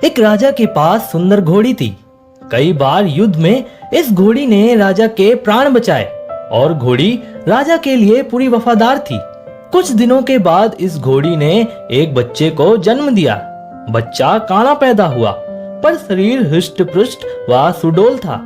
एक राजा के पास सुंदर घोड़ी थी। कई बार युद्ध में इस घोड़ी ने राजा के प्राण बचाए और घोड़ी राजा के लिए पूरी वफादार थी। कुछ दिनों के बाद इस घोड़ी ने एक बच्चे को जन्म दिया। बच्चा काना पैदा हुआ, पर शरीर हृष्ट पुष्ट व सुडौल था।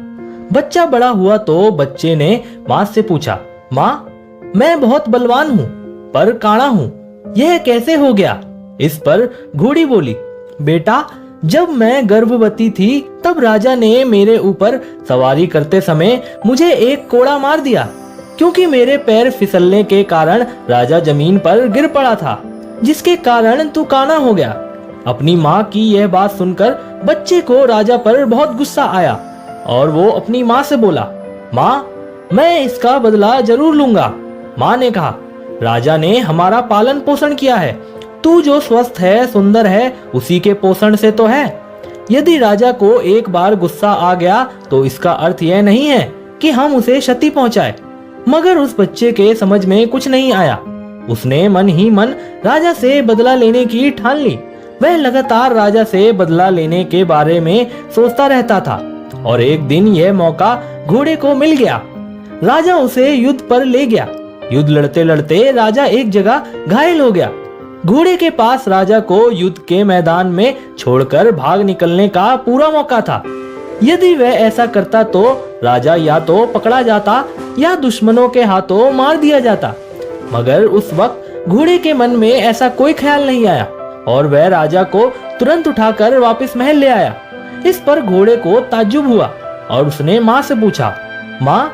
बच्चा बड़ा हुआ तो बच्चे ने माँ से पूछा, माँ, मैं बहुत बलवान हूँ पर काना हूँ, यह कैसे हो गया? इस पर घोड़ी बोली, बेटा, जब मैं गर्भवती थी तब राजा ने मेरे ऊपर सवारी करते समय मुझे एक कोड़ा मार दिया, क्योंकि मेरे पैर फिसलने के कारण राजा जमीन पर गिर पड़ा था, जिसके कारण तू काना हो गया। अपनी माँ की यह बात सुनकर बच्चे को राजा पर बहुत गुस्सा आया और वो अपनी माँ से बोला, माँ, मैं इसका बदला जरूर लूंगा। माँ ने कहा, राजा ने हमारा पालन पोषण किया है, तू जो स्वस्थ है, सुंदर है, उसी के पोषण से तो है। यदि राजा को एक बार गुस्सा आ गया तो इसका अर्थ यह नहीं है कि हम उसे क्षति पहुंचाए। मगर उस बच्चे के समझ में कुछ नहीं आया। उसने मन ही मन राजा से बदला लेने की ठान ली। वह लगातार राजा से बदला लेने के बारे में सोचता रहता था और एक दिन यह मौका घोड़े को मिल गया। राजा उसे युद्ध पर ले गया। युद्ध लड़ते लड़ते राजा एक जगह घायल हो गया। घोड़े के पास राजा को युद्ध के मैदान में छोड़कर भाग निकलने का पूरा मौका था। यदि वह ऐसा करता तो राजा या तो पकड़ा जाता या दुश्मनों के हाथों मार दिया जाता। मगर उस वक्त घोड़े के मन में ऐसा कोई ख्याल नहीं आया और वह राजा को तुरंत उठाकर वापस महल ले आया। इस पर घोड़े को ताज्जुब हुआ और उसने माँ से पूछा, माँ,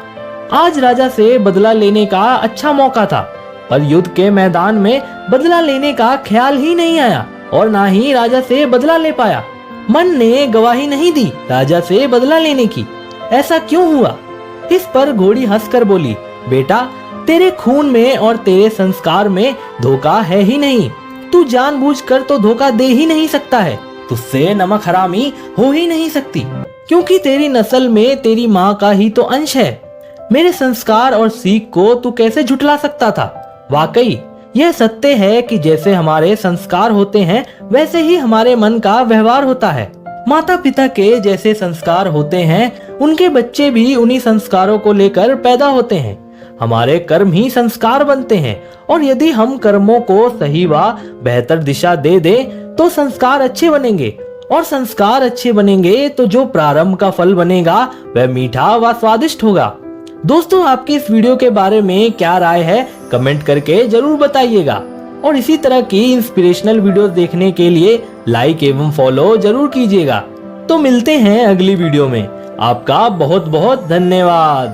आज राजा से बदला लेने का अच्छा मौका था, पर युद्ध के मैदान में बदला लेने का ख्याल ही नहीं आया और ना ही राजा से बदला ले पाया। मन ने गवाही नहीं दी राजा से बदला लेने की। ऐसा क्यों हुआ? इस पर घोड़ी हंसकर बोली, बेटा, तेरे खून में और तेरे संस्कार में धोखा है ही नहीं। तू जानबूझकर तो धोखा दे ही नहीं सकता है। तुझसे नमक हरामी हो ही नहीं सकती, क्योंकि तेरी नस्ल में तेरी माँ का ही तो अंश है। मेरे संस्कार और सीख को तू कैसे झुठला सकता था? वाकई यह सत्य है कि जैसे हमारे संस्कार होते हैं वैसे ही हमारे मन का व्यवहार होता है। माता पिता के जैसे संस्कार होते हैं, उनके बच्चे भी उन्हीं संस्कारों को लेकर पैदा होते हैं। हमारे कर्म ही संस्कार बनते हैं और यदि हम कर्मों को सही व बेहतर दिशा दे दें तो संस्कार अच्छे बनेंगे और संस्कार अच्छे बनेंगे तो जो प्रारंभ का फल बनेगा वह मीठा व स्वादिष्ट होगा। दोस्तों, आपकी इस वीडियो के बारे में क्या राय है कमेंट करके जरूर बताइएगा और इसी तरह की इंस्पिरेशनल वीडियोस देखने के लिए लाइक एवं फॉलो जरूर कीजिएगा। तो मिलते हैं अगली वीडियो में। आपका बहुत बहुत धन्यवाद।